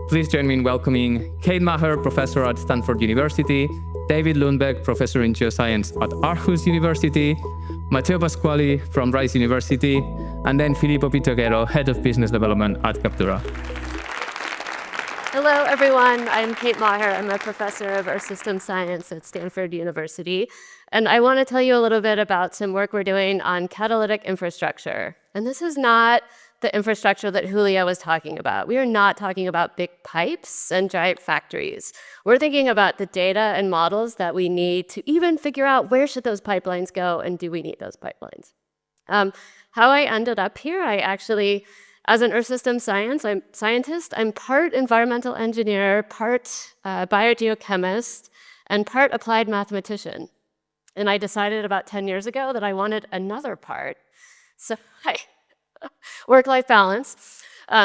Please join me in welcoming Kate Maher, professor at Stanford University, David Lundberg, professor in geoscience at Aarhus University, Matteo Pasquali from Rice University, and then Filippo Pitoghero, head of business development at Captura. Hello, everyone. I'm Kate Maher. I'm a professor of Earth System Science at Stanford University. And I want to tell you a little bit about some work we're doing on catalytic infrastructure. And this is not the infrastructure that Julio was talking about. We are not talking about big pipes and giant factories. We're thinking about the data and models that we need to even figure out where should those pipelines go and do we need those pipelines. How I ended up here, I actually, as an Earth System scientist, I'm part environmental engineer, part biogeochemist, and part applied mathematician. And I decided about 10 years ago that I wanted another part. So work-life balance.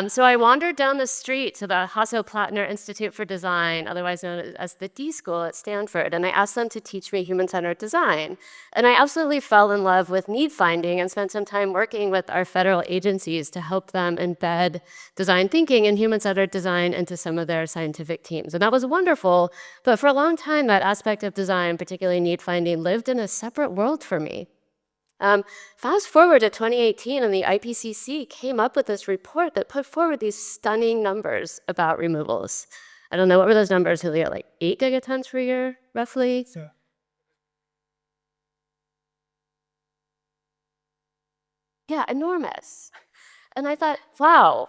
So I wandered down the street to the Hasso-Plattner Institute for Design, otherwise known as the D School at Stanford, and I asked them to teach me human-centered design. And I absolutely fell in love with need finding and spent some time working with our federal agencies to help them embed design thinking and human-centered design into some of their scientific teams. And that was wonderful, but for a long time, that aspect of design, particularly need finding, lived in a separate world for me. Fast forward to 2018, and the IPCC came up with this report that put forward these stunning numbers about removals. I don't know, what were those numbers, Julio? Like 8 gigatons per year, roughly? Yeah. Yeah, enormous. And I thought, wow,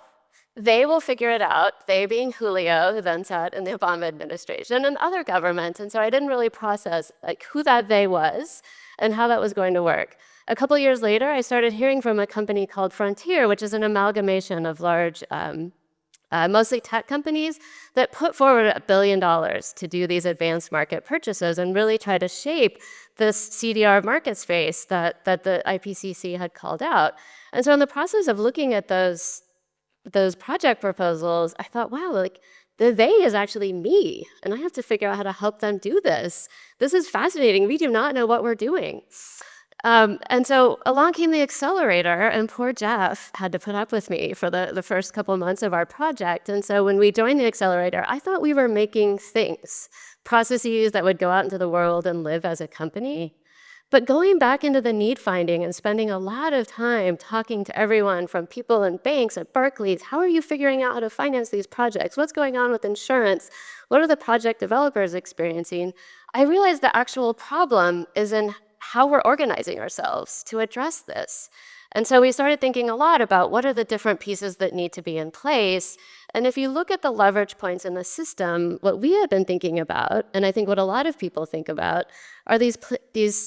they will figure it out, they being Julio, who then sat in the Obama administration, and other governments. And so I didn't really process who that they was and how that was going to work. A couple years later, I started hearing from a company called Frontier, which is an amalgamation of large, mostly tech companies that put forward $1 billion to do these advanced market purchases and really try to shape this CDR market space that the IPCC had called out. And so in the process of looking at those project proposals, I thought, wow, the they is actually me, and I have to figure out how to help them do this. This is fascinating. We do not know what we're doing. And so along came the accelerator, and poor Jeff had to put up with me for the first couple months of our project. And so when we joined the accelerator, I thought we were making things, processes that would go out into the world and live as a company. But going back into the need finding and spending a lot of time talking to everyone from people in banks at Barclays, how are you figuring out how to finance these projects? What's going on with insurance? What are the project developers experiencing? I realized the actual problem is in how we're organizing ourselves to address this. And so we started thinking a lot about what are the different pieces that need to be in place. And if you look at the leverage points in the system, what we have been thinking about, and I think what a lot of people think about, are these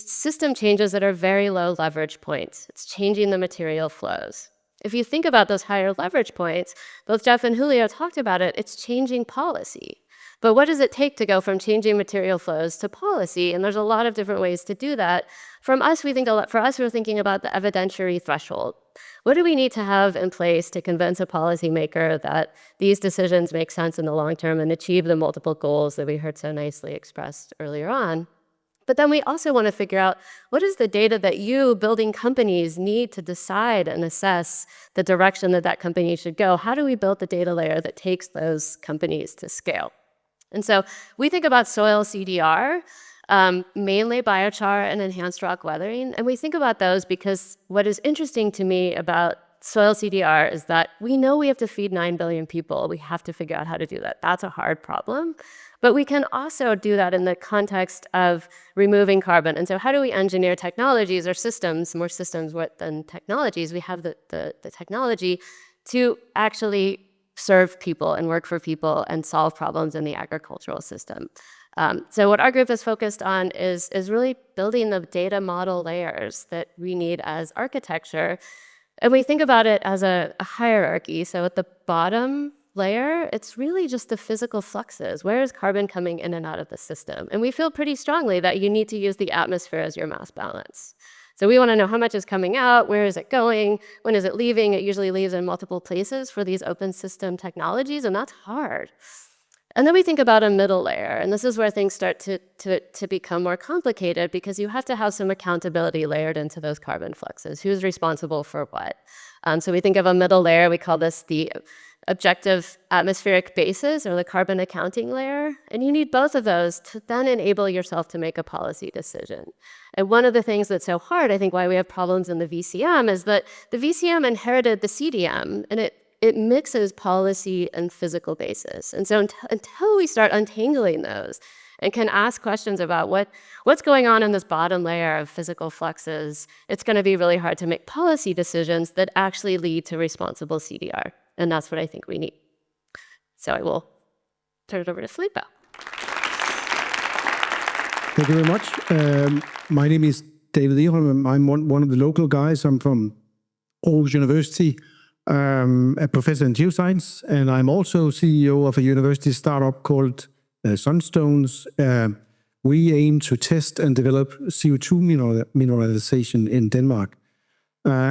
system changes that are very low leverage points. It's changing the material flows. If you think about those higher leverage points, both Jeff and Julio talked about it, it's changing policy. But what does it take to go from changing material flows to policy? And there's a lot of different ways to do that. For us, we're thinking about the evidentiary threshold. What do we need to have in place to convince a policymaker that these decisions make sense in the long term and achieve the multiple goals that we heard so nicely expressed earlier on? But then we also want to figure out what is the data that you, building companies, need to decide and assess the direction that that company should go? How do we build the data layer that takes those companies to scale? And so we think about soil CDR, mainly biochar and enhanced rock weathering. And we think about those because what is interesting to me about soil CDR is that we know we have to feed 9 billion people. We have to figure out how to do that. That's a hard problem. But we can also do that in the context of removing carbon. And so how do we engineer technologies or systems, more systems than technologies? We have the technology to actually serve people and work for people and solve problems in the agricultural system. So what our group is focused on is really building the data model layers that we need as architecture. And we think about it as a hierarchy. So at the bottom layer, it's really just the physical fluxes. Where is carbon coming in and out of the system? And we feel pretty strongly that you need to use the atmosphere as your mass balance. So we want to know how much is coming out, where is it going, when is it leaving? It usually leaves in multiple places for these open system technologies, and that's hard. And then we think about a middle layer, and this is where things start to become more complicated because you have to have some accountability layered into those carbon fluxes. Who's responsible for what? So we think of a middle layer, we call this the objective atmospheric bases, or the carbon accounting layer. And you need both of those to then enable yourself to make a policy decision. And one of the things that's so hard, I think why we have problems in the VCM, is that the VCM inherited the CDM, and it mixes policy and physical basis. And so until we start untangling those and can ask questions about what's going on in this bottom layer of physical fluxes, it's going to be really hard to make policy decisions that actually lead to responsible CDR. And that's what I think we need. So I will turn it over to Filippo. Thank you very much. My name is David Egholm. I'm one of the local guys. I'm from Aarhus University, a professor in geoscience, and I'm also CEO of a university startup called Sunstones. We aim to test and develop CO2 mineralization in Denmark.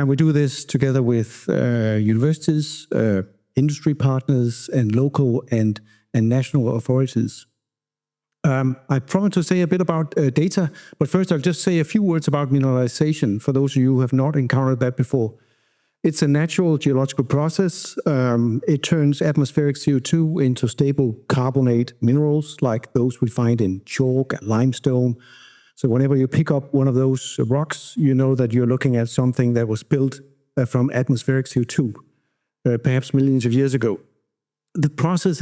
We do this together with universities, industry partners, and local and national authorities. I promise to say a bit about data, but first I'll just say a few words about mineralization for those of you who have not encountered that before. It's a natural geological process. It turns atmospheric CO2 into stable carbonate minerals like those we find in chalk and limestone. So whenever you pick up one of those rocks, you know that you're looking at something that was built from atmospheric CO2, perhaps millions of years ago. The process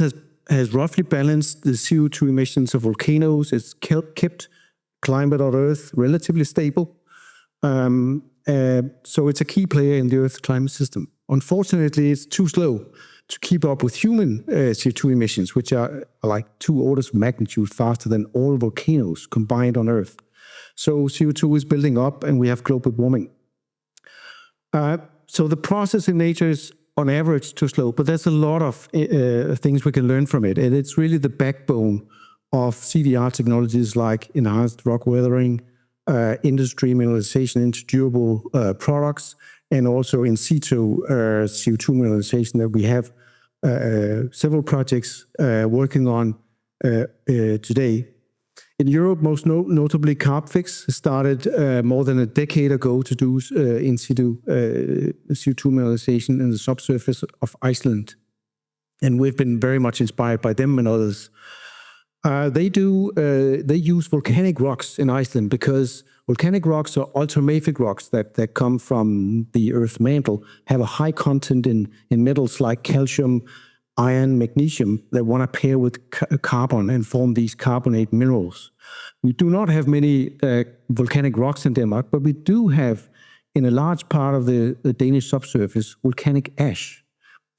has roughly balanced the CO2 emissions of volcanoes. It's kept climate on Earth relatively stable. So it's a key player in the Earth's climate system. Unfortunately, it's too slow to keep up with human CO2 emissions, which are like 2 orders of magnitude faster than all volcanoes combined on Earth. So CO2 is building up and we have global warming. So the process in nature is on average too slow, but there's a lot of things we can learn from it. And it's really the backbone of CDR technologies like enhanced rock weathering, industry mineralization into durable products, and also in situ CO2 mineralization that we have several projects working on today. In Europe, most notably Carbfix started more than a decade ago to do in situ CO2 mineralization in the subsurface of Iceland. And we've been very much inspired by them and others. They use volcanic rocks in Iceland because volcanic rocks are ultramafic rocks that come from the Earth's mantle, have a high content in metals like calcium, iron, magnesium that want to pair with carbon and form these carbonate minerals. We do not have many volcanic rocks in Denmark, but we do have, in a large part of the Danish subsurface, volcanic ash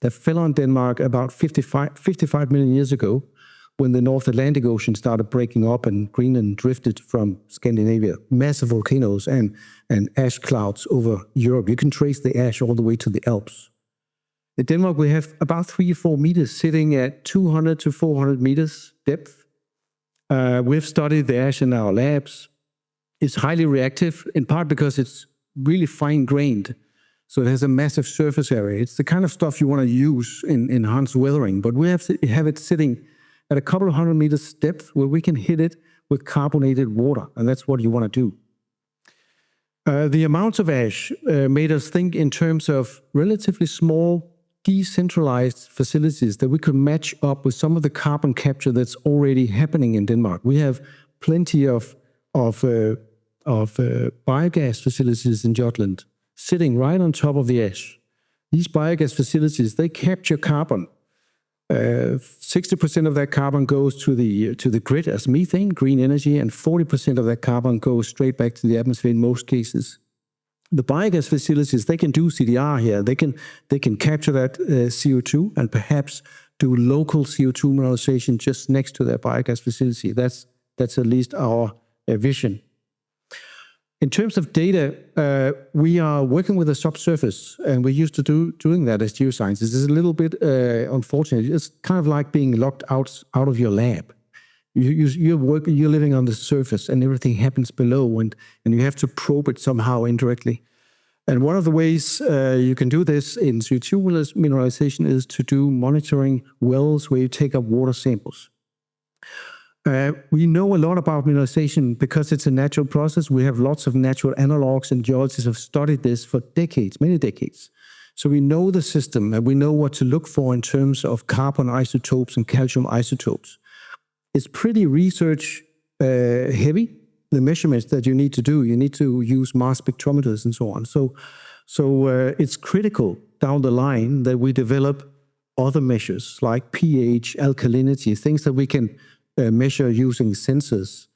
that fell on Denmark about 55 million years ago when the North Atlantic Ocean started breaking up and Greenland drifted from Scandinavia. Massive volcanoes and ash clouds over Europe. You can trace the ash all the way to the Alps. In Denmark, we have about 3 or 4 meters sitting at 200 to 400 meters depth. We've studied the ash in our labs. It's highly reactive, in part because it's really fine-grained. So it has a massive surface area. It's the kind of stuff you want to use in enhanced weathering. But we have it sitting at a couple of 100 meters depth where we can hit it with carbonated water. And that's what you want to do. The amounts of ash made us think in terms of relatively small, decentralized facilities that we could match up with some of the carbon capture that's already happening in Denmark. We have plenty of biogas facilities in Jutland sitting right on top of the ash. These biogas facilities, they capture carbon. 60% of that carbon goes to the grid as methane, green energy, and 40% of that carbon goes straight back to the atmosphere in most cases. The biogas facilities, they can do CDR here. They can capture that CO2 and perhaps do local CO2 mineralization just next to their biogas facility. That's at least our vision. In terms of data, we are working with the subsurface, and we're used to doing that as geoscientists. It's a little bit unfortunate. It's kind of like being locked out of your lab. You're living on the surface, and everything happens below, and you have to probe it somehow indirectly. And one of the ways you can do this in CO2 mineralization is to do monitoring wells where you take up water samples. We know a lot about mineralization because it's a natural process. We have lots of natural analogs, and geologists have studied this for decades, many decades. So we know the system, and we know what to look for in terms of carbon isotopes and calcium isotopes. It's pretty research heavy, the measurements that you need to do. You need to use mass spectrometers and so on. So it's critical down the line that we develop other measures like pH, alkalinity, things that we can measure using sensors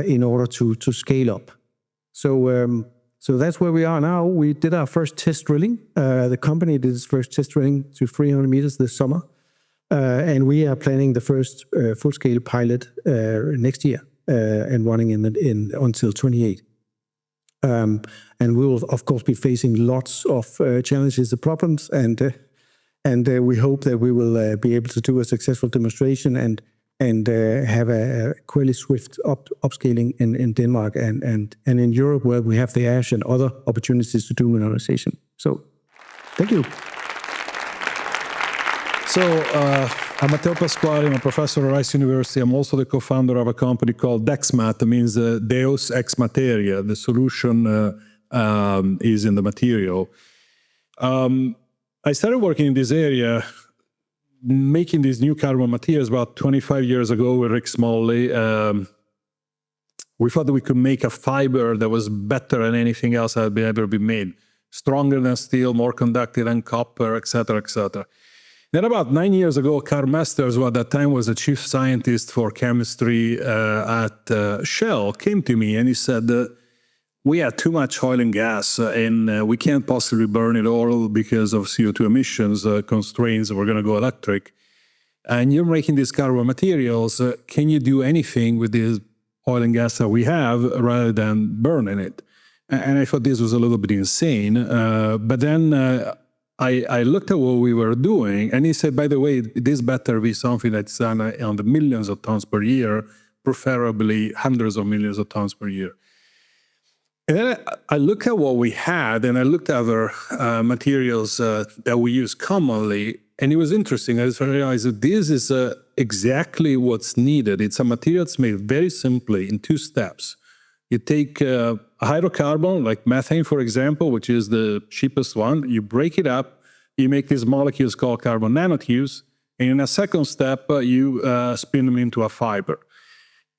in order to scale up. So that's where we are now. We did our first test drilling. The company did its first test drilling to 300 meters this summer. And we are planning the first full-scale pilot next year and running until 28. And we will, of course, be facing lots of challenges and problems. And we hope that we will be able to do a successful demonstration and have a really swift upscaling in Denmark and in Europe, where we have the ASH and other opportunities to do mineralization. So, thank you. So, I'm Matteo Pasquali. I'm a professor at Rice University. I'm also the co-founder of a company called DexMat. That means Deus Ex Materia. The solution is in the material. I started working in this area, making these new carbon materials about 25 years ago with Rick Smalley. We thought that we could make a fiber that was better than anything else that had ever been made. Stronger than steel, more conductive than copper, et cetera, et cetera. Then about 9 years ago, Carl Masters, who at that time was the chief scientist for chemistry at Shell, came to me and he said, we had too much oil and gas and we can't possibly burn it all because of CO2 emissions constraints. We're going to go electric. And you're making these carbon materials. Can you do anything with this oil and gas that we have rather than burning it? And I thought this was a little bit insane. But then I looked at what we were doing, and he said, by the way, this better be something that's done on the millions of tons per year, preferably hundreds of millions of tons per year. And then I looked at what we had, and I looked at other materials that we use commonly, and it was interesting. I realized that this is exactly what's needed. It's a material that's made very simply in 2 steps. You take a hydrocarbon, like methane, for example, which is the cheapest one. You break it up. You make these molecules called carbon nanotubes. And in a second step, you spin them into a fiber.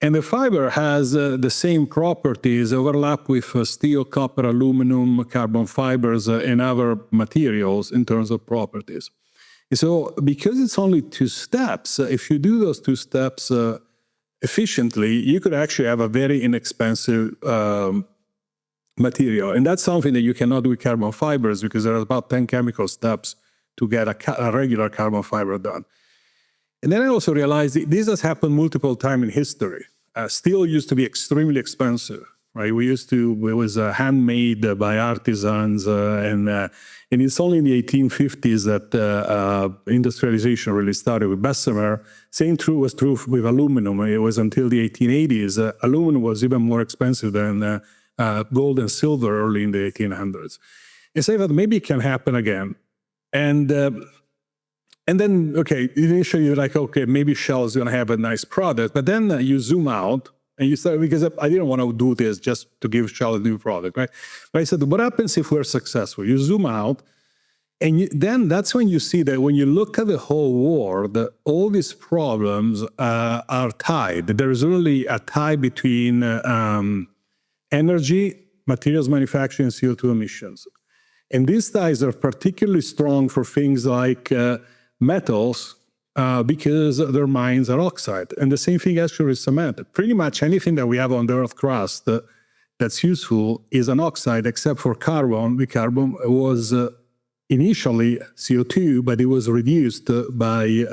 And the fiber has the same properties, overlap with steel, copper, aluminum, carbon fibers, and other materials in terms of properties. So because it's only 2 steps, if you do those 2 steps efficiently, you could actually have a very inexpensive material. And that's something that you cannot do with carbon fibers because there are about 10 chemical steps to get a regular carbon fiber done. And then I also realized this has happened multiple times in history. Steel used to be extremely expensive, right? It was handmade by artisans, and it's only in the 1850s that industrialization really started with Bessemer. Same was true with aluminum. It was until the 1880s. Aluminum was even more expensive than gold and silver early in the 1800s. And so I thought maybe it can happen again. And then, okay, initially you're like, okay, maybe Shell is going to have a nice product. But then you zoom out and you start, because I didn't want to do this just to give Shell a new product, right? But I said, what happens if we're successful? You zoom out, and then that's when you see that when you look at the whole world, all these problems are tied. There is really a tie between energy, materials manufacturing, and CO2 emissions. And these ties are particularly strong for things like metals because their mines are oxide. And the same thing actually with cement. Pretty much anything that we have on the Earth crust that's useful is an oxide, except for carbon. The carbon was initially CO2, but it was reduced by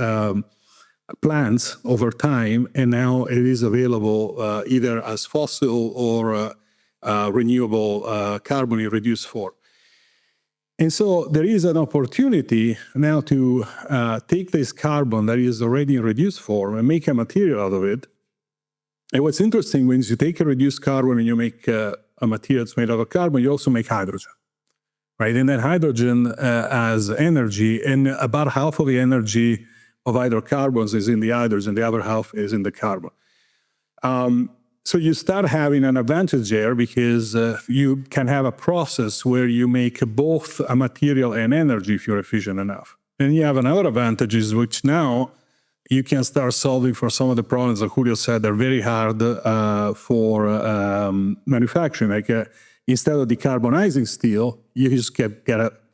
plants over time, and now it is available either as fossil or renewable carbon in reduced form. And so there is an opportunity now to take this carbon that is already in reduced form and make a material out of it. And what's interesting, when you take a reduced carbon and you make a material that's made out of carbon, you also make hydrogen, right? And that hydrogen has energy, and about half of the energy of hydrocarbons is in the hydrogen, the other half is in the carbon. So you start having an advantage there because you can have a process where you make both a material and energy if you're efficient enough. And you have another advantage, which now you can start solving for some of the problems that Julio said are very hard for manufacturing. Like instead of decarbonizing steel, you just get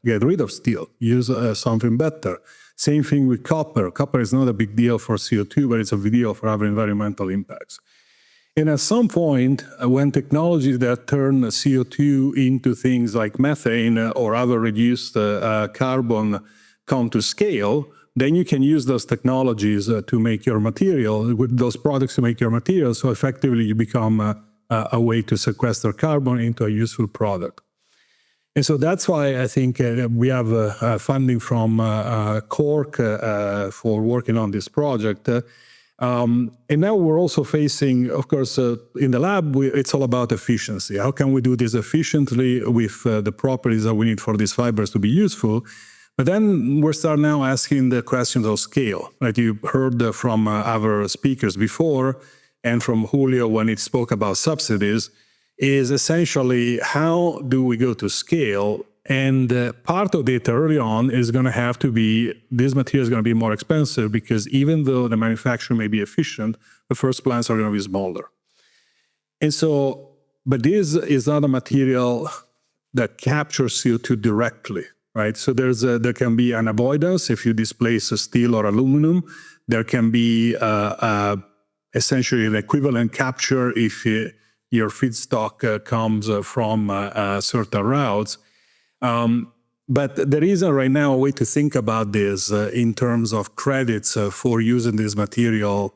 rid of steel, use something better. Same thing with copper. Copper is not a big deal for CO2, but it's a big deal for other environmental impacts. And at some point, when technologies that turn CO2 into things like methane or other reduced carbon come to scale, then you can use those technologies to make your material, with those products to make your material, so effectively you become a way to sequester carbon into a useful product. And so that's why I think we have funding from Cork for working on this project. And now we're also facing, of course, in the lab, it's all about efficiency. How can we do this efficiently with the properties that we need for these fibers to be useful? But then we're starting now asking the questions of scale. Right? You heard from other speakers before, and from Julio when he spoke about subsidies, is essentially how do we go to scale? And part of it early on is going to have to be, this material is going to be more expensive because even though the manufacturing may be efficient, the first plants are going to be smaller. And so, but this is not a material that captures CO2 directly, right? So there can be an avoidance if you displace steel or aluminum. There can be essentially an equivalent capture if your feedstock comes from certain routes. But there isn't right now a way to think about this in terms of credits for using this material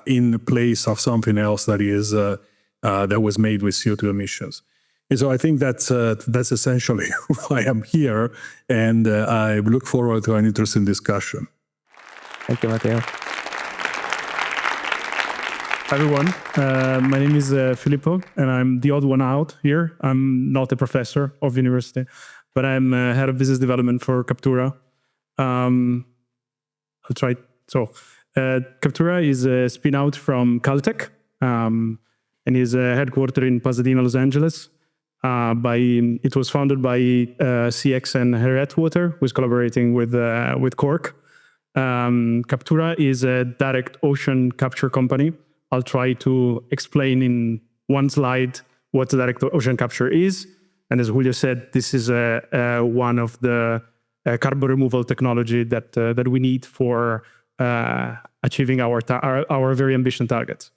in place of something else that is that was made with CO2 emissions. And so I think that's essentially why I'm here, and I look forward to an interesting discussion. Thank you, Matteo. Hi everyone, my name is Filippo, and I'm the odd one out here. I'm not a professor of university, but I'm head of business development for Captura. That's right. So Captura is a spin-out from Caltech, and is headquartered in Pasadena, Los Angeles. It was founded by CX and Harry Atwater, who is collaborating with Cork. Captura is a direct ocean capture company. I'll try to explain in one slide what direct ocean capture is. And as Julio said, this is one of the carbon removal technology that we need for achieving our very ambitious targets.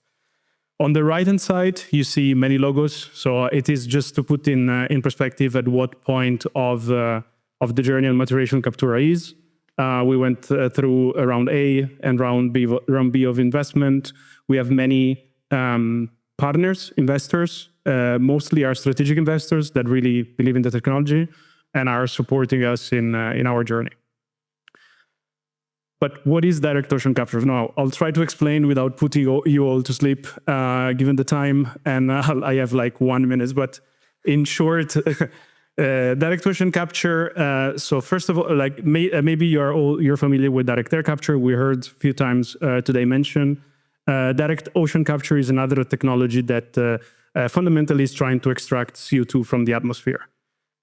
On the right-hand side, you see many logos. So it is just to put in perspective at what point of the journey and maturation Captura is. We went through a round A and round B of investment. We have many partners, investors, mostly our strategic investors that really believe in the technology and are supporting us in our journey. But what is direct ocean capture? Now, I'll try to explain without putting you all to sleep, given the time, and I have like 1 minute. But in short, direct ocean capture. So first of all, like maybe you're familiar with direct air capture. We heard a few times today mentioned. Direct ocean capture is another technology that fundamentally is trying to extract CO2 from the atmosphere.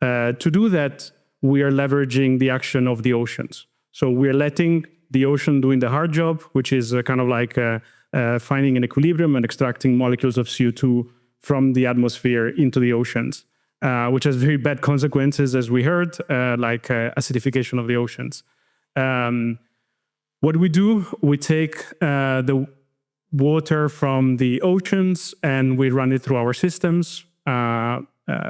To do that, we are leveraging the action of the oceans. So we're letting the ocean doing the hard job, which is kind of like finding an equilibrium and extracting molecules of CO2 from the atmosphere into the oceans, which has very bad consequences, as we heard, like acidification of the oceans. What we do, we take the water from the oceans and we run it through our systems.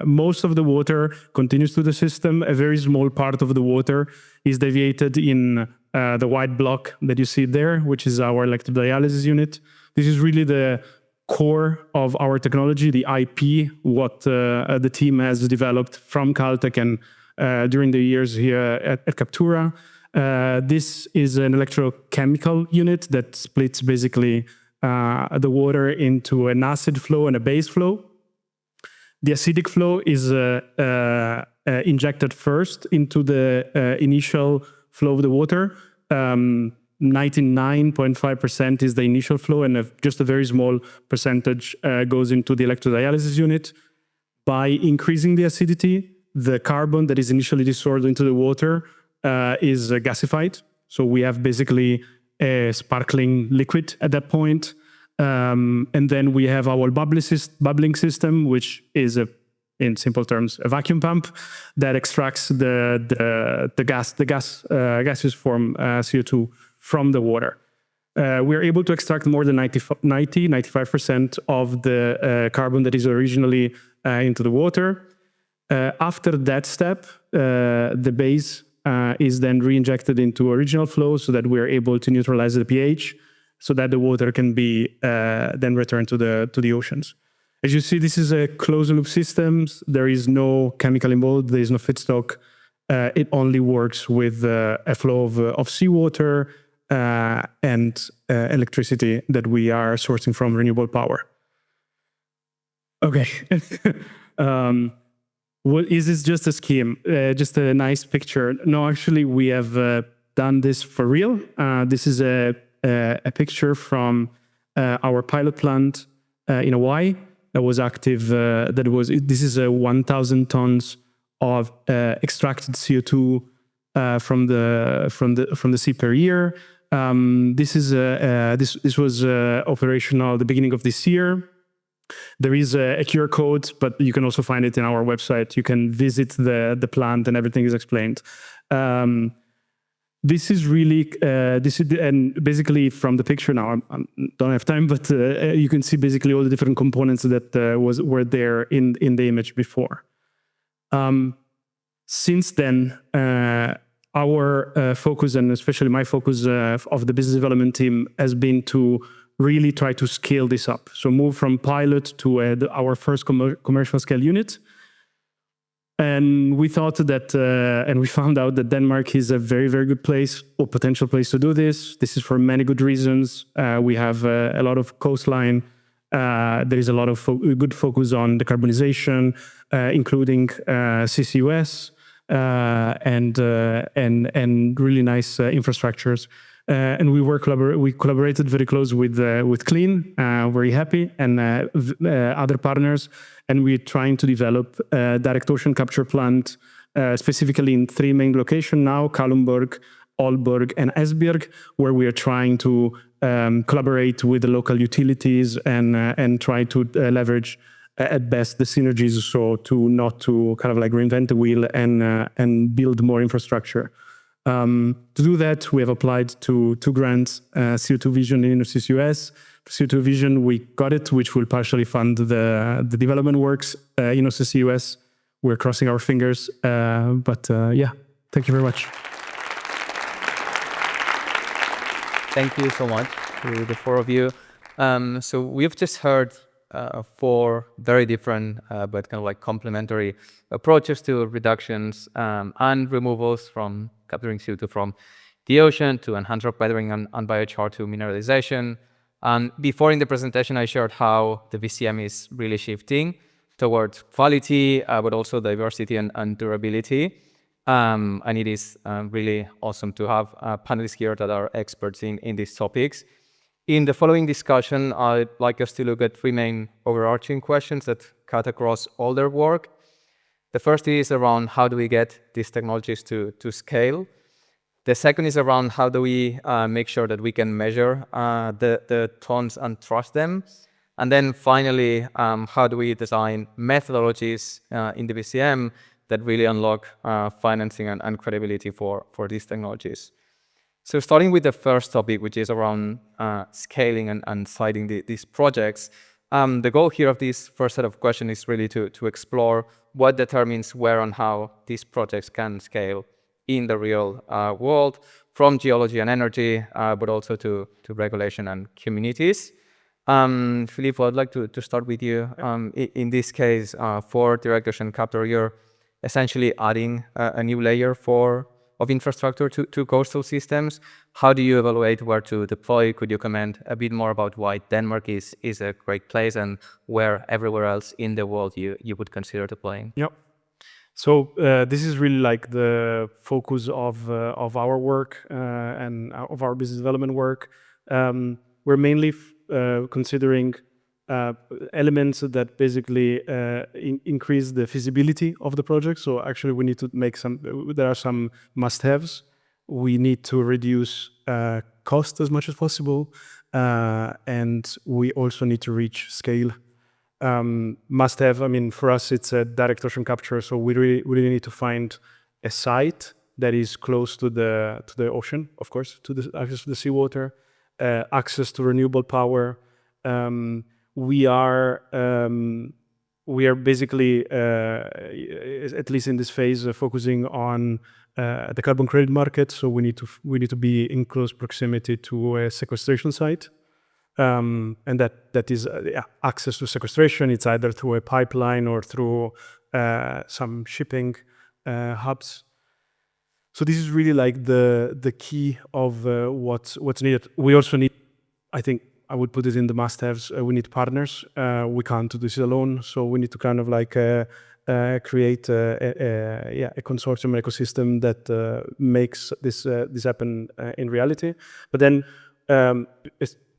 Most of the water continues to the system. A very small part of the water is deviated in the white block that you see there, which is our electrodialysis unit. This is really the core of our technology, the IP, what the team has developed from Caltech and during the years here at Captura. This is an electrochemical unit that splits basically the water into an acid flow and a base flow. The acidic flow is injected first into the initial flow of the water. 99.5% is the initial flow, and just a very small percentage goes into the electrodialysis unit. By increasing the acidity, the carbon that is initially dissolved into the water is gasified. So we have basically a sparkling liquid at that point. And then we have our bubbling system, which is in simple terms, a vacuum pump that extracts the gaseous form CO2 from the water. We're able to extract more than 95% of the carbon that is originally into the water. After that step, the base is then re-injected into original flow so that we're able to neutralize the pH so that the water can be then returned to the oceans. As you see, this is a closed-loop system. There is no chemical involved. There is no feedstock. It only works with a flow of seawater and electricity that we are sourcing from renewable power. Okay. Is this just a scheme? Just a nice picture? No, actually, we have done this for real. This is a picture from our pilot plant in Hawaii that was active. This is 1,000 tons of extracted CO2 from the sea per year. This was operational at the beginning of this year. There is a QR code, but you can also find it in our website. You can visit the plant and everything is explained. This is really, and basically from the picture now, I don't have time, but you can see basically all the different components that were there in the image before. Since then, our focus, and especially my focus of the business development team, has been to really try to scale this up. So move from pilot to our first commercial scale unit. And we thought that, and we found out that Denmark is a very, very good place or potential place to do this. This is for many good reasons. We have a lot of coastline. There is a lot of good focus on decarbonization, including CCUS and really nice infrastructures. And we collaborated very close with Clean, very happy, and other partners. And we're trying to develop a direct ocean capture plant, specifically in 3 main locations now: Kalundborg, Aalborg, and Esbjerg, where we are trying to collaborate with the local utilities and try to leverage at best the synergies, so not to kind of like reinvent the wheel and build more infrastructure. To do that, we have applied to 2 grants, CO2 Vision and InnoCCUS. CO2 Vision, we got it, which will partially fund the development works. InnoCCUS, we're crossing our fingers. Yeah, thank you very much. Thank you so much to the 4 of you. So we've just heard 4 very different but kind of like complementary approaches to reductions and removals from capturing CO2 from the ocean, to enhanced rock weathering and biochar, to mineralization. And before in the presentation, I shared how the VCM is really shifting towards quality, but also diversity and durability. And it is really awesome to have panelists here that are experts in these topics. In the following discussion, I'd like us to look at 3 main overarching questions that cut across all their work. The first is around how do we get these technologies to scale? The second is around how do we make sure that we can measure the tons and trust them? And then finally, how do we design methodologies in the VCM that really unlock financing and credibility for these technologies? So starting with the first topic, which is around scaling and citing these projects, the goal here of this first set of questions is really to explore what determines where and how these projects can scale in the real world, from geology and energy, but also to regulation and communities. Filippo, I'd like to start with you. In this case, for direct ocean capture, you're essentially adding a new layer of infrastructure to coastal systems. How do you evaluate where to deploy? Could you comment a bit more about why Denmark is a great place and where everywhere else in the world you would consider deploying? Yep. So this is really like the focus of our work and of our business development work. We're mainly considering elements that basically increase the feasibility of the project. So actually we need to make there are some must-haves. We need to reduce cost as much as possible. And we also need to reach scale. Must have, I mean, for us, it's a direct ocean capture. So we really need to find a site that is close to the ocean, of course, to the access to the seawater, access to renewable power. We are basically, at least in this phase, focusing on the carbon credit market. So we need to be in close proximity to a sequestration site. And that is access to sequestration. It's either through a pipeline or through some shipping hubs. So this is really like the key of what's needed. We also need, I think I would put it in the must-haves. We need partners. We can't do this alone. So we need to kind of like create a consortium ecosystem that makes this happen in reality. But then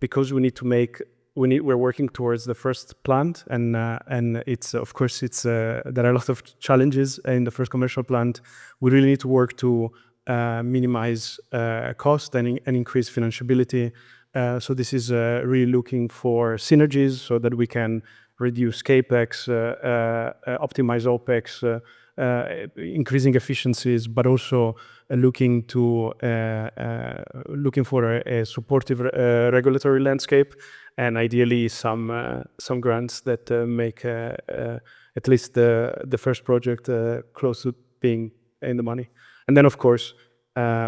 because we're working towards the first plant, and it's of course there are a lot of challenges in the first commercial plant. We really need to work to minimize cost and increase financeability. So this is really looking for synergies so that we can reduce capex, optimize opex, increasing efficiencies, but also looking for a supportive regulatory landscape, and ideally some grants that make at least the first project close to being in the money. And then of course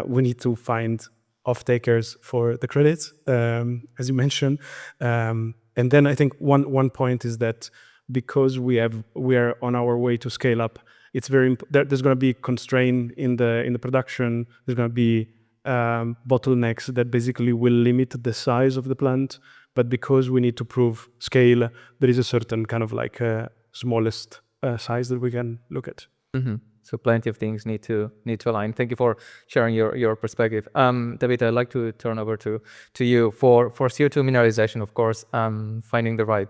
we need to find off-takers for the credits, as you mentioned. And then I think one point is that because we are on our way to scale up, it's there's going to be constraint in the production. There's going to be bottlenecks that basically will limit the size of the plant. But because we need to prove scale, there is a certain kind of like smallest size that we can look at. Mm-hmm. So plenty of things need to align. Thank you for sharing your perspective. David, I'd like to turn over to you. For CO2 mineralization, of course, finding the right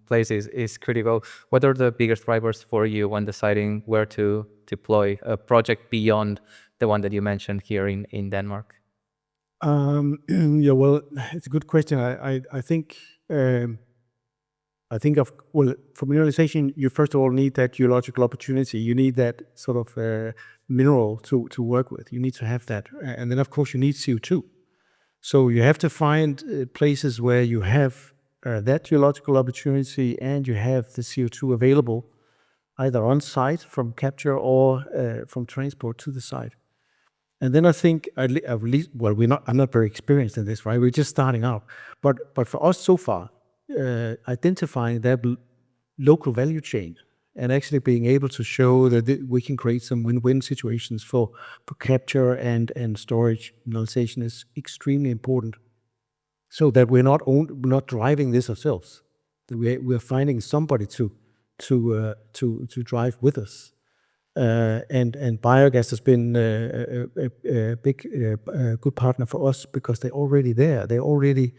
places is critical. What are the biggest drivers for you when deciding where to deploy a project beyond the one that you mentioned here in Denmark? Yeah, well, it's a good question. I think for mineralization, you first of all need that geological opportunity. You need that sort of mineral to work with. You need to have that. And then, of course, you need CO2. So you have to find places where you have that geological opportunity and you have the CO2 available, either on site from capture or from transport to the site. And then I think at least, well, I'm not very experienced in this, right? We're just starting out. But for us so far, identifying that local value chain and actually being able to show that we can create some win-win situations for capture and storage mineralization is extremely important. So that we're not driving this ourselves. That we're finding somebody to drive with us. And biogas has been a big good partner for us because they're already there. They're already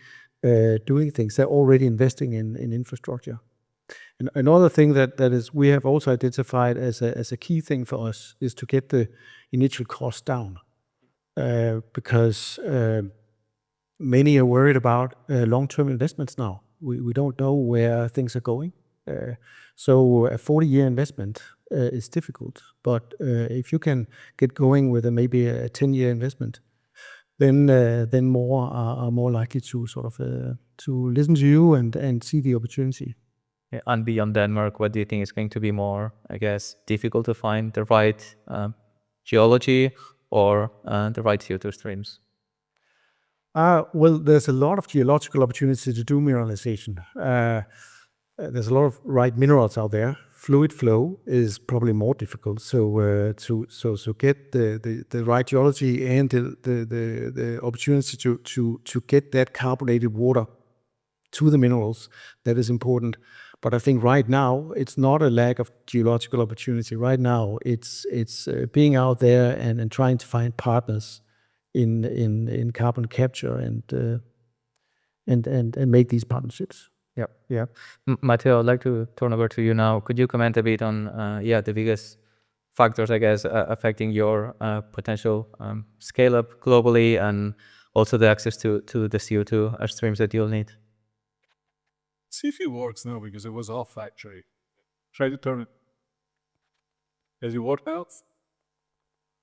doing things. They're already investing in infrastructure. And another thing that is we have also identified as a key thing for us is to get the initial cost down, because many are worried about long-term investments now. We don't know where things are going. So a 40-year investment is difficult, but if you can get going with maybe a 10-year investment, then more are more likely to sort of to listen to you and see the opportunity. Yeah, and beyond Denmark, what do you think is going to be more, I guess, difficult to find the right geology or the right CO2 streams? Well, there's a lot of geological opportunity to do mineralization. There's a lot of right minerals out there. Fluid flow is probably more difficult. So get the right geology and the opportunity to get that carbonated water to the minerals, that is important. But I think right now, it's not a lack of geological opportunity. Right now, it's being out there and trying to find partners in carbon capture and make these partnerships. Yeah, yeah. Matteo, I'd like to turn over to you now. Could you comment a bit on the biggest factors, I guess, affecting your potential scale up globally, and also the access to the CO2 streams that you'll need? See if it works now because it was off actually. Try to turn it. Has it worked now?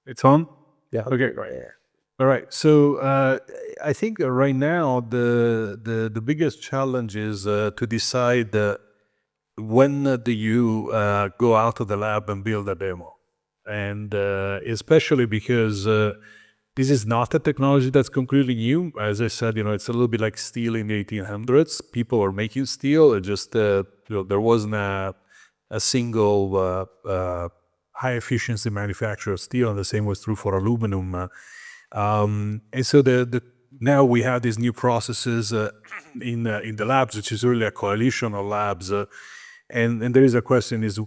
It's on? Yeah. Okay, great. All right. So I think right now the biggest challenge is to decide when do you go out of the lab and build a demo, and especially because this is not a technology that's completely new. As I said, it's a little bit like steel in the 1800s. People were making steel. It just there wasn't a single high efficiency manufacturer of steel, and the same was true for aluminum. And so now we have these new processes in the labs, which is really a coalition of labs. And there is a question: is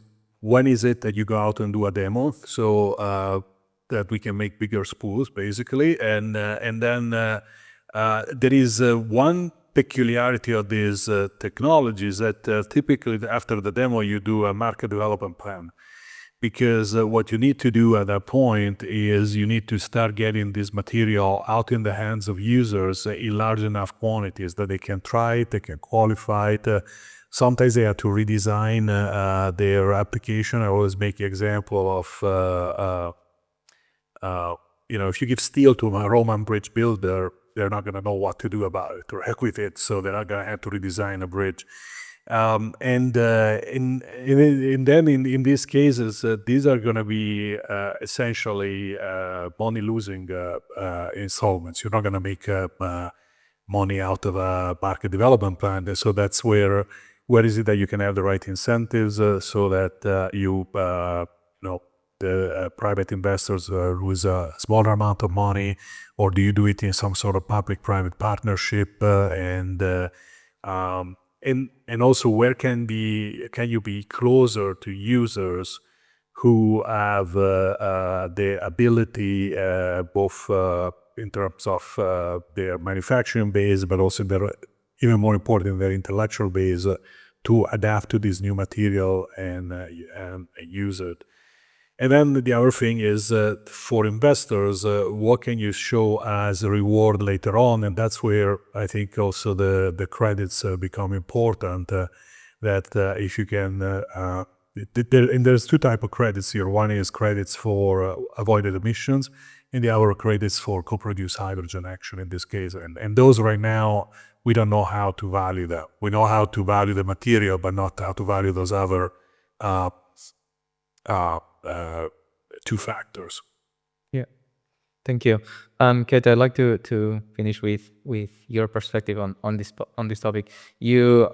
when is it that you go out and do a demo? So that we can make bigger spools, basically. And then there is one peculiarity of these technologies that typically after the demo you do a market development plan. Because what you need to do at that point is you need to start getting this material out in the hands of users in large enough quantities that they can try it, they can qualify it. Sometimes they have to redesign their application. I always make the example of if you give steel to a Roman bridge builder, they're not going to know what to do about it or with it, so they're not going to have to redesign a bridge. And then in these cases, these are going to be essentially money-losing installments. You're not going to make money out of a market development plan. So that's where is it that you can have the right incentives so that the private investors lose a smaller amount of money, or do you do it in some sort of public-private partnership? And also, where can you be closer to users who have the ability, both in terms of their manufacturing base, but also even more important, their intellectual base, to adapt to this new material and use it. And then the other thing is for investors, what can you show as a reward later on? And that's where I think also the credits become important. That if you can, and there's two types of credits here. One is credits for avoided emissions, and the other credits for co-produced hydrogen, actually, in this case. And those right now, we don't know how to value that. We know how to value the material, but not how to value those other two factors. Yeah, thank you. Kate, I'd like to finish with your perspective on this topic. You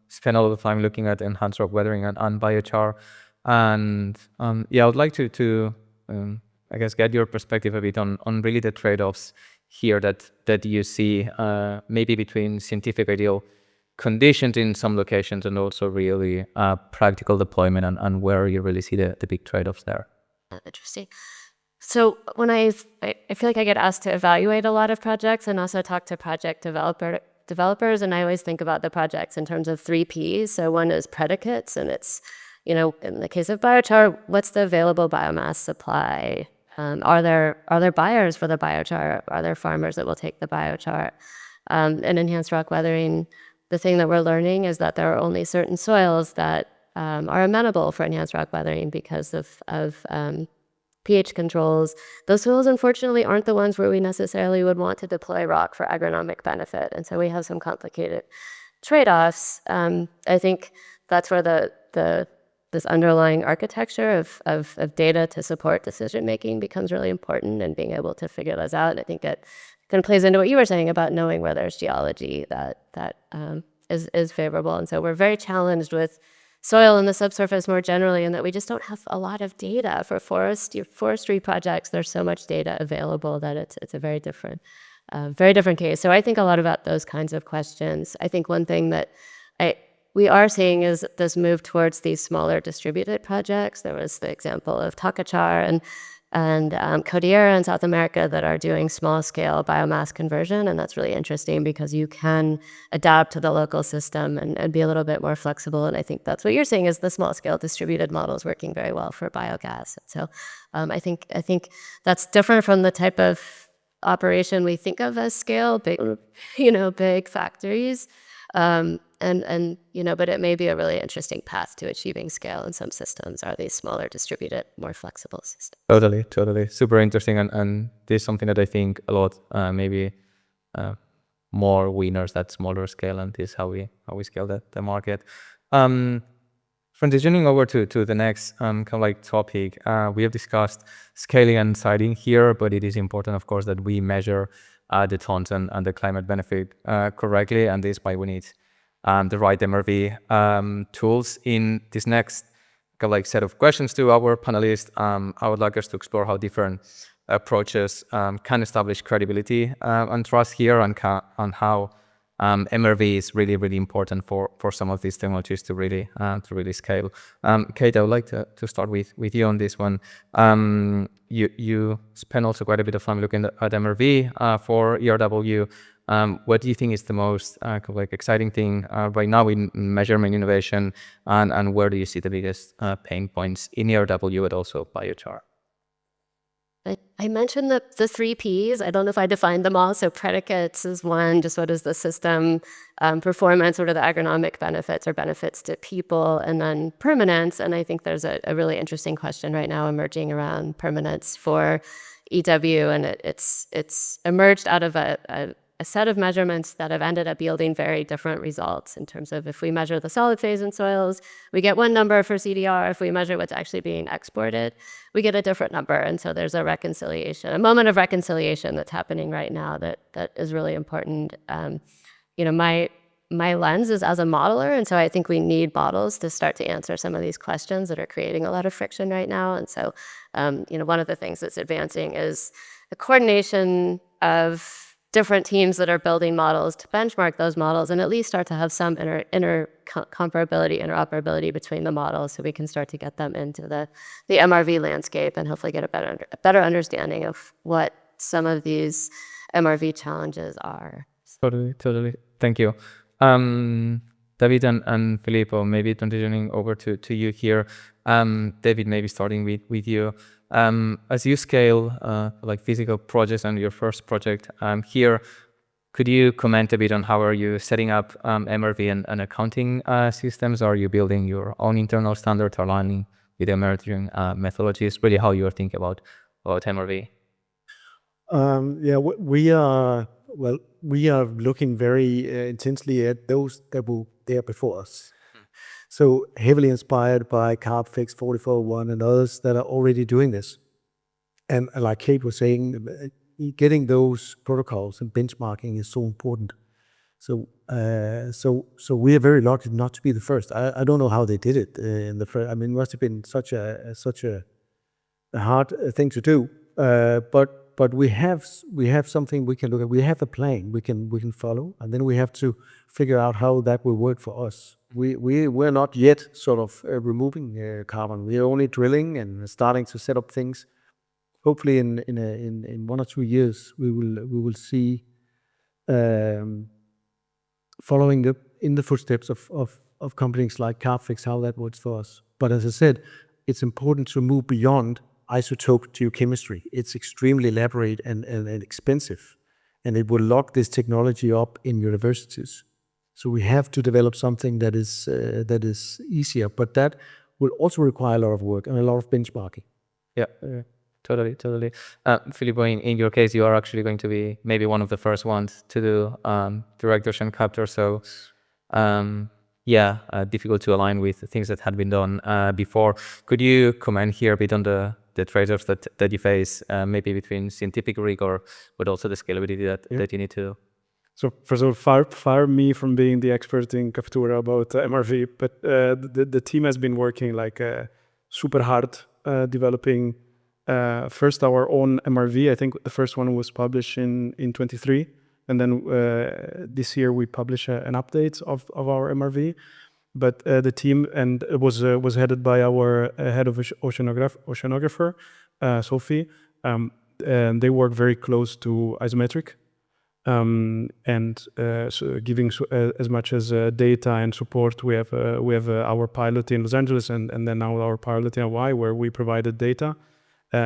spend a lot of time looking at enhanced rock weathering and biochar, and I would like to I guess get your perspective a bit on really the trade-offs here that you see maybe between scientific ideal conditions in some locations and also really practical deployment and where you really see the big trade-offs there. Interesting. So when I feel like I get asked to evaluate a lot of projects and also talk to project developers, and I always think about the projects in terms of 3 Ps. So one is predicates, and it's, in the case of biochar, what's the available biomass supply? Are there buyers for the biochar? Are there farmers that will take the biochar? And enhanced rock weathering, the thing that we're learning is that there are only certain soils that are amenable for enhanced rock weathering because of pH controls. Those soils, unfortunately, aren't the ones where we necessarily would want to deploy rock for agronomic benefit. And so we have some complicated trade-offs. I think that's where this underlying architecture of data to support decision-making becomes really important, and being able to figure those out. I think it kind of plays into what you were saying about knowing where there's geology that is favorable. And so we're very challenged with soil and the subsurface more generally, in that we just don't have a lot of data for forestry projects. There's so much data available that it's a very different case. So I think a lot about those kinds of questions. I think one thing that we are seeing is this move towards these smaller distributed projects. There was the example of Takachar and Cordillera in South America that are doing small-scale biomass conversion, and that's really interesting because you can adapt to the local system and be a little bit more flexible, and I think that's what you're seeing is the small-scale distributed models working very well for biogas. So I think that's different from the type of operation we think of as scale, big, big factories. But it may be a really interesting path to achieving scale in some systems are these smaller, distributed, more flexible systems. Totally. Super interesting. And this is something that I think a lot, maybe more winners at smaller scale, and this is how we scale the market. Transitioning over to the next topic, we have discussed scaling and siting here, but it is important, of course, that we measure the tons and the climate benefit correctly, and this is why we need the right MRV tools. In this next set of questions to our panelists, I would like us to explore how different approaches can establish credibility and trust here, and how MRV is really, really important for some of these technologies to really scale. Kate, I would like to start with you on this one. You spent also quite a bit of time looking at MRV for ERW. What do you think is the most exciting thing right now in measurement innovation, and where do you see the biggest pain points in ERW and also biochar? I mentioned the 3 Ps. I don't know if I defined them all. So predicates is one, just what is the system performance, what are the agronomic benefits or benefits to people, and then permanence. And I think there's a really interesting question right now emerging around permanence for EW, and it's emerged out of a set of measurements that have ended up yielding very different results in terms of if we measure the solid phase in soils, we get one number for CDR. If we measure what's actually being exported, we get a different number. And so there's a moment of reconciliation that's happening right now that is really important. My lens is as a modeler, and so I think we need models to start to answer some of these questions that are creating a lot of friction right now. And so, one of the things that's advancing is the coordination of different teams that are building models to benchmark those models and at least start to have some interoperability between the models, so we can start to get them into the MRV landscape and hopefully get a better understanding of what some of these MRV challenges are. Totally. Thank you. David and Filippo, maybe transitioning over to you here. David, maybe starting with you. As you scale physical projects and your first project here, could you comment a bit on how are you setting up MRV and accounting systems? Are you building your own internal standards, aligning with emerging methodologies? Really, how you are thinking about MRV? We are looking very intensely at those that were there before us. So heavily inspired by Carbfix 4401 and others that are already doing this. And like Kate was saying, getting those protocols and benchmarking is so important. So we are very lucky not to be the first. I don't know how they did it in the first. I mean, it must have been such a hard thing to do. But we have something we can look at. We have a plan we can follow, and then we have to figure out how that will work for us. We're not yet sort of removing carbon. We are only drilling and starting to set up things. Hopefully, in 1 or 2 years, we will see following in the footsteps of companies like Carbfix how that works for us. But as I said, it's important to move beyond isotope geochemistry. It's extremely elaborate and expensive, and it will lock this technology up in universities. So we have to develop something that is easier, but that will also require a lot of work and a lot of benchmarking. Yeah, totally. Filippo, in your case, you are actually going to be maybe one of the first ones to do direct ocean capture. So difficult to align with things that had been done before. Could you comment here a bit on the trade-offs that you face, maybe between scientific rigor, but also the scalability that you need to do? So first of all, far me from being the expert in Captura about MRV, but the team has been working super hard developing first our own MRV. I think the first one was published in 23, and then this year we publish an update of our MRV. but the team and it was headed by our head of oceanographer, Sophie, and they work very close to Isometric, and so giving as much as data and support. We have our pilot in Los Angeles and then now our pilot in Hawaii, where we provided data.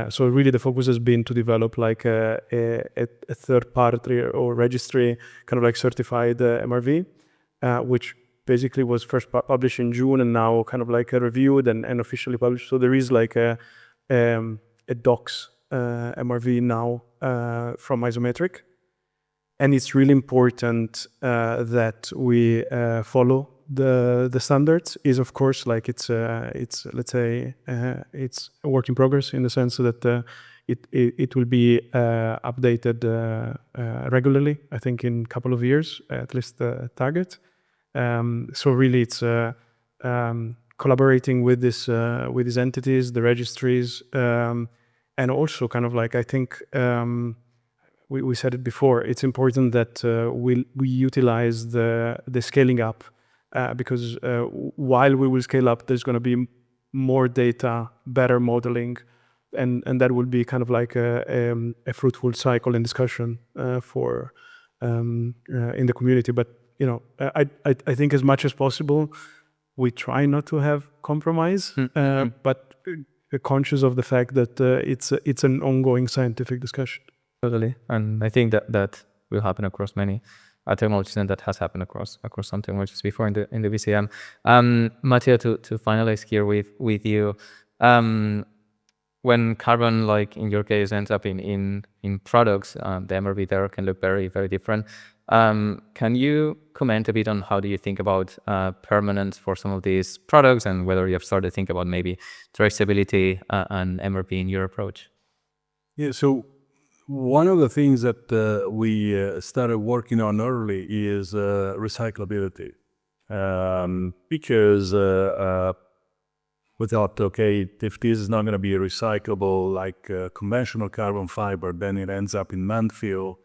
So really the focus has been to develop like a third party or registry, kind of like certified MRV, which basically was first published in June and now kind of like reviewed and officially published. So there is like a docs MRV now from Isometric. And it's really important that we follow the standards. Is of course like it's let's say it's a work in progress in the sense that it will be updated regularly. I think in a couple of years, at least the target. So really, it's collaborating with these entities, the registries, and also kind of like I think. We said it before. It's important that we utilize the scaling up because while we will scale up, there's going to be more data, better modeling, and that will be kind of like a fruitful cycle and discussion for in the community. But you know, I think as much as possible, we try not to have compromise, but conscious of the fact that it's an ongoing scientific discussion. Totally, and I think that will happen across many technologies, and that has happened across some technologies before in the VCM. Matteo, to finalize here with you, when carbon, like in your case, ends up in products, the MRV there can look very, very different. Can you comment a bit on how do you think about permanence for some of these products, and whether you have started to think about maybe traceability and MRV in your approach? Yeah, so one of the things that we started working on early is recyclability, because we thought, okay, if this is not going to be recyclable like conventional carbon fiber, then it ends up in landfill,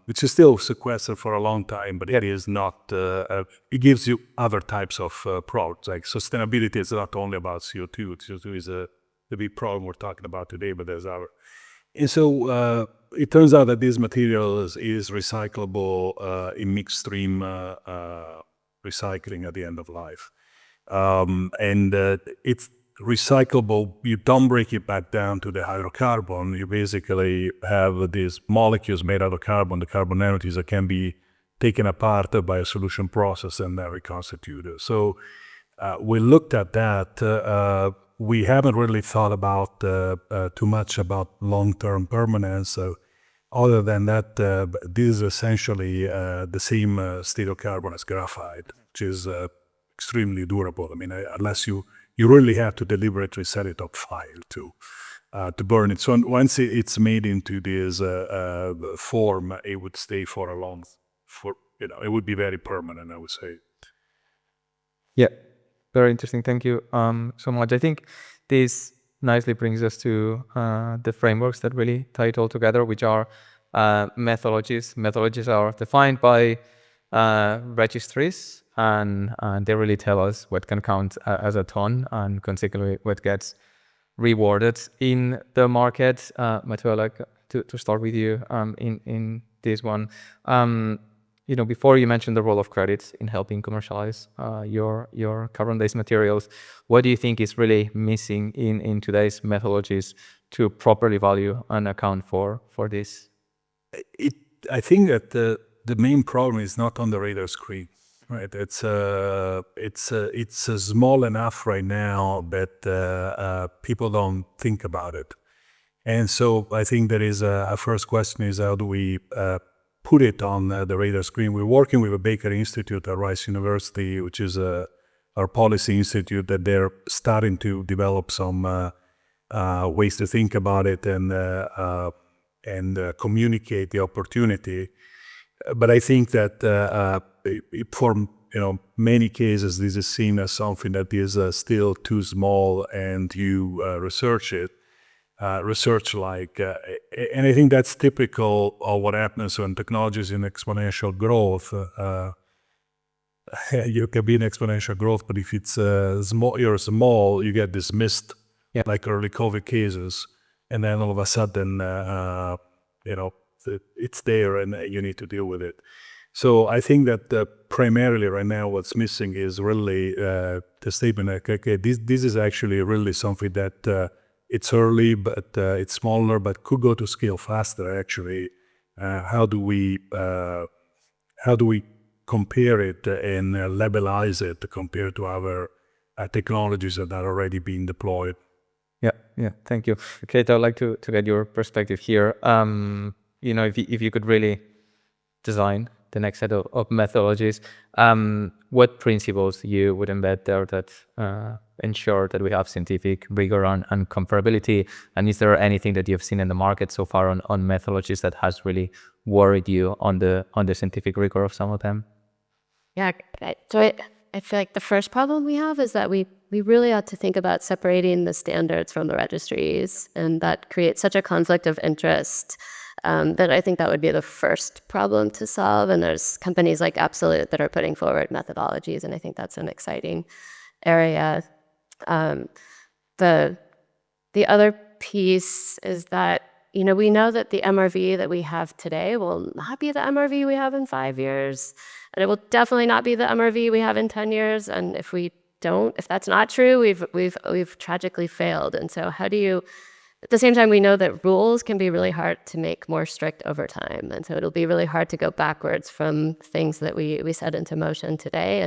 which is still sequestered for a long time, but it is not, it gives you other types of products. Like sustainability is not only about CO2. CO2 is the big problem we're talking about today, but there's other. And so it turns out that this material is recyclable in mixed stream recycling at the end of life. And it's recyclable. You don't break it back down to the hydrocarbon. You basically have these molecules made out of carbon, the carbon nanotubes, that can be taken apart by a solution process and then reconstituted. So we looked at that. We haven't really thought about too much about long-term permanence. Other than that, this is essentially the same stereocarbon as graphite, which is extremely durable. I mean, unless you really have to deliberately set it on fire to burn it. So once it's made into this form, it would stay for a long, it would be very permanent, I would say. Yeah. Very interesting. Thank you so much. I think this nicely brings us to the frameworks that really tie it all together, which are methodologies. Methodologies are defined by registries, and they really tell us what can count as a ton, and consequently what gets rewarded in the market. Matteo, I'd like to start with you in this one. Before you mentioned the role of credits in helping commercialize your carbon-based materials, what do you think is really missing in today's methodologies to properly value and account for this? I think that the main problem is not on the radar screen, right? It's small enough right now that people don't think about it, and so I think there is a first question is how do we put it on the radar screen. We're working with a Baker Institute at Rice University, which is our policy institute, that they're starting to develop some ways to think about it and communicate the opportunity. But I think that for many cases, this is seen as something that is still too small, and you research it. And I think that's typical of what happens when technology is in exponential growth. you can be in exponential growth, but if it's you're small, you get dismissed, like early COVID cases, and then all of a sudden, it's there and you need to deal with it. So I think that primarily right now what's missing is really the statement like, okay, this is actually really something that it's early, but it's smaller, but could go to scale faster actually. How do we compare it and labelize it compared to other technologies that are already being deployed? Yeah, thank you. Kate, I'd like to get your perspective here. If you could really design the next set of methodologies, what principles you would embed there that ensure that we have scientific rigor and comparability? And is there anything that you've seen in the market so far on methodologies that has really worried you on the scientific rigor of some of them? Yeah, so I feel like the first problem we have is that we really ought to think about separating the standards from the registries, and that creates such a conflict of interest that I think that would be the first problem to solve. And there's companies like Absolute that are putting forward methodologies, and I think that's an exciting area. The other piece is that, we know that the MRV that we have today will not be the MRV we have in 5 years, and it will definitely not be the MRV we have in 10 years. And if that's not true, we've tragically failed. And so how do you, at the same time, we know that rules can be really hard to make more strict over time. And so it'll be really hard to go backwards from things that we set into motion today.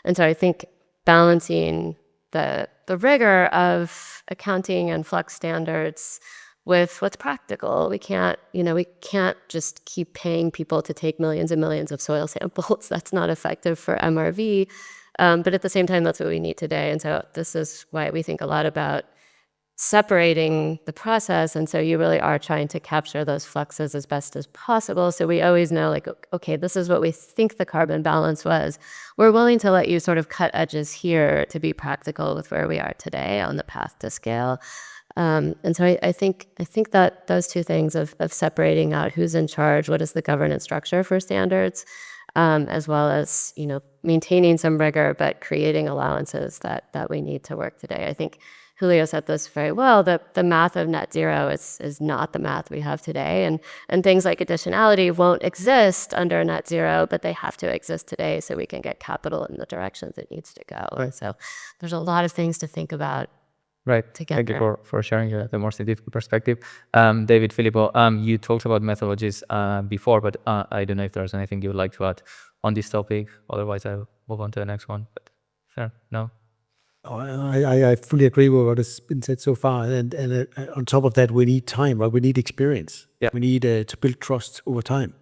And so I think balancing the rigor of accounting and flux standards with what's practical. We can't just keep paying people to take millions and millions of soil samples. That's not effective for MRV. But at the same time, that's what we need today. And so this is why we think a lot about separating the process. And so you really are trying to capture those fluxes as best as possible. So we always know, like, okay, this is what we think the carbon balance was. We're willing to let you sort of cut edges here to be practical with where we are today on the path to scale. And so I think that those two things of separating out who's in charge, what is the governance structure for standards, as well as, maintaining some rigor, but creating allowances that we need to work today. I think Julio said this very well, that the math of net zero is not the math we have today. And things like additionality won't exist under net zero, but they have to exist today so we can get capital in the directions it needs to go. Right. So there's a lot of things to think about. Right. Thank you for sharing the more scientific perspective. David, Filippo, you talked about methodologies before, but I don't know if there's anything you would like to add on this topic. Otherwise, I'll move on to the next one. But fair, no? I fully agree with what has been said so far. And on top of that, we need time, right? We need experience. Yeah. We need to build trust over time.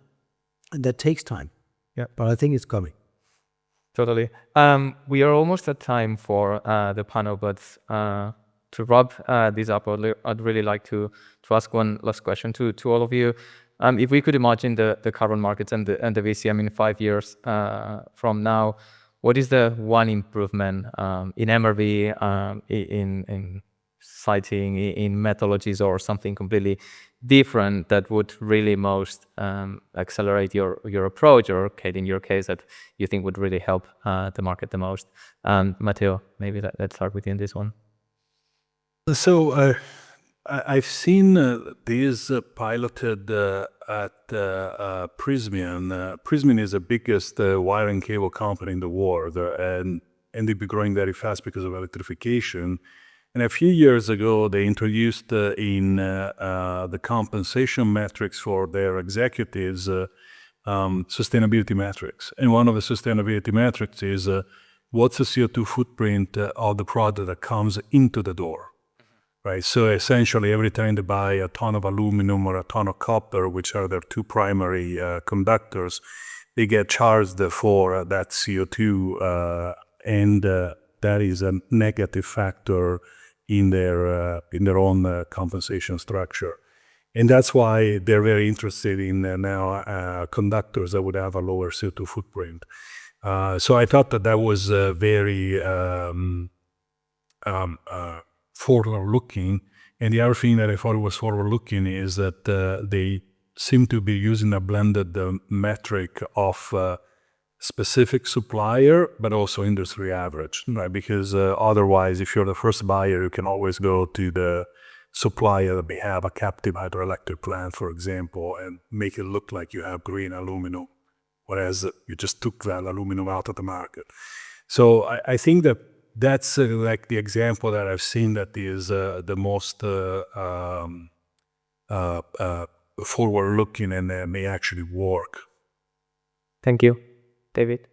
And that takes time. Yeah. But I think it's coming. Totally. We are almost at time for the panel, but to wrap this up, I'd really like to ask one last question to all of you. If we could imagine the carbon markets and the VCM in 5 years from now, what is the one improvement in MRV, in citing, in methodologies, or something completely different that would really most accelerate your approach, or Kate, in your case, that you think would really help the market the most? Matteo, maybe let's start with you in this one. So I've seen these piloted at Prysmian. Prysmian is the biggest wire and cable company in the world, and they've been growing very fast because of electrification. And a few years ago, they introduced in the compensation metrics for their executives sustainability metrics. And one of the sustainability metrics is what's the CO2 footprint of the product that comes into the door. Right, so essentially every time they buy a ton of aluminum or a ton of copper, which are their two primary conductors, they get charged for that CO2, and that is a negative factor in their own compensation structure. And that's why they're very interested in now conductors that would have a lower CO2 footprint. So I thought that was very forward-looking. And the other thing that I thought was forward-looking is that they seem to be using a blended metric of specific supplier, but also industry average, right? Because otherwise, if you're the first buyer, you can always go to the supplier that may have a captive hydroelectric plant, for example, and make it look like you have green aluminum, whereas you just took that aluminum out of the market. So I think that that's like the example that I've seen that is the most forward-looking and may actually work. Thank you. David?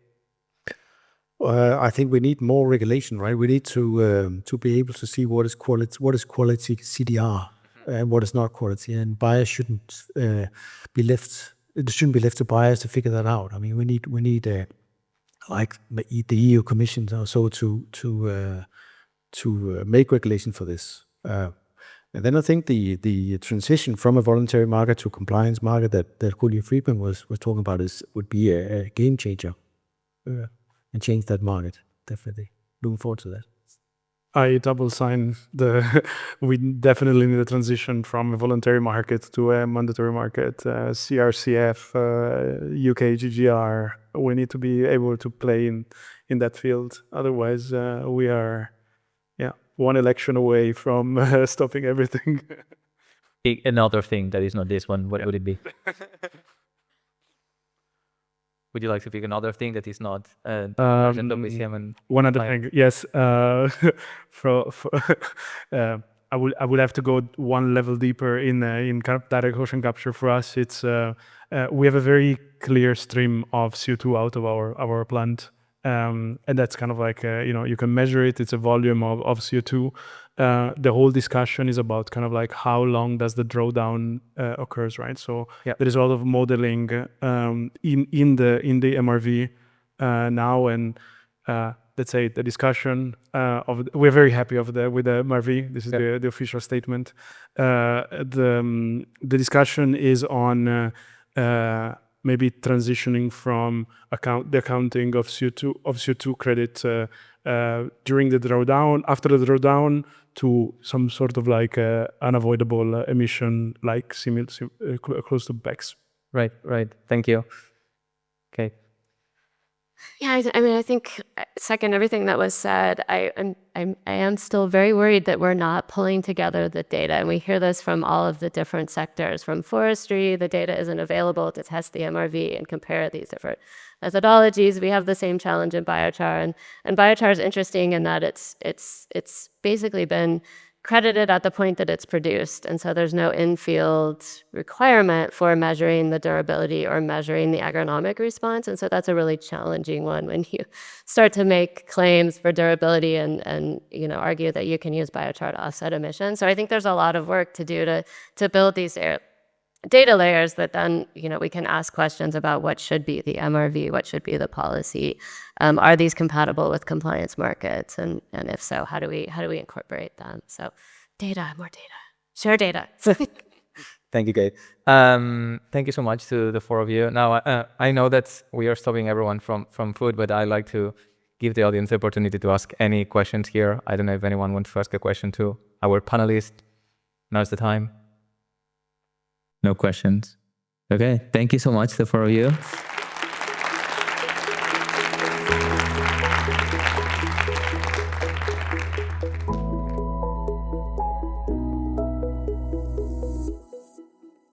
I think we need more regulation, right? We need to be able to see what is quality CDR and what is not quality, and buyers shouldn't be left. It shouldn't be left to buyers to figure that out. I mean, we need like the EU Commission also to make regulation for this. And then I think the transition from a voluntary market to a compliance market that Julian Friedman was talking about would be a game changer and change that market. Definitely looking forward to that. I double sign we definitely need a transition from a voluntary market to a mandatory market. CRCF, UK GGR, we need to be able to play in that field. Otherwise, we are one election away from stopping everything. Another thing that is not this one, what would it be? Would you like to pick another thing that is not agenda with him? And one other thing, yes. I would have to go one level deeper in direct ocean capture. For us, it's we have a very clear stream of CO2 out of our plant. And that's kind of like, you can measure it. It's a volume of CO2. The whole discussion is about kind of like how long does the drawdown occurs, right? So there is a lot of modeling in the MRV now, and let's say the discussion we're very happy with the MRV. This is the official statement. The discussion is on maybe transitioning from the accounting of CO2 credit during the drawdown, after the drawdown, to some sort of like unavoidable emission, like close to BECCS. Right. Thank you. Okay. Yeah, I mean, I think second everything that was said. I am still very worried that we're not pulling together the data, and we hear this from all of the different sectors. From forestry, the data isn't available to test the MRV and compare these different methodologies. We have the same challenge in biochar, and biochar is interesting in that it's basically been credited at the point that it's produced, and so there's no in-field requirement for measuring the durability or measuring the agronomic response, and so that's a really challenging one when you start to make claims for durability and argue that you can use biochar to offset emissions. So I think there's a lot of work to do to build these data layers that then we can ask questions about what should be the MRV, what should be the policy. Are these compatible with compliance markets, and if so, how do we incorporate them? So data, more data, share data. Thank you, Kate. Thank you so much to the four of you. Now, I know that we are stopping everyone from food, but I like to give the audience the opportunity to ask any questions here. I don't know if anyone wants to ask a question to our panelists. Now's the time. No questions. Okay, thank you so much, the four of you.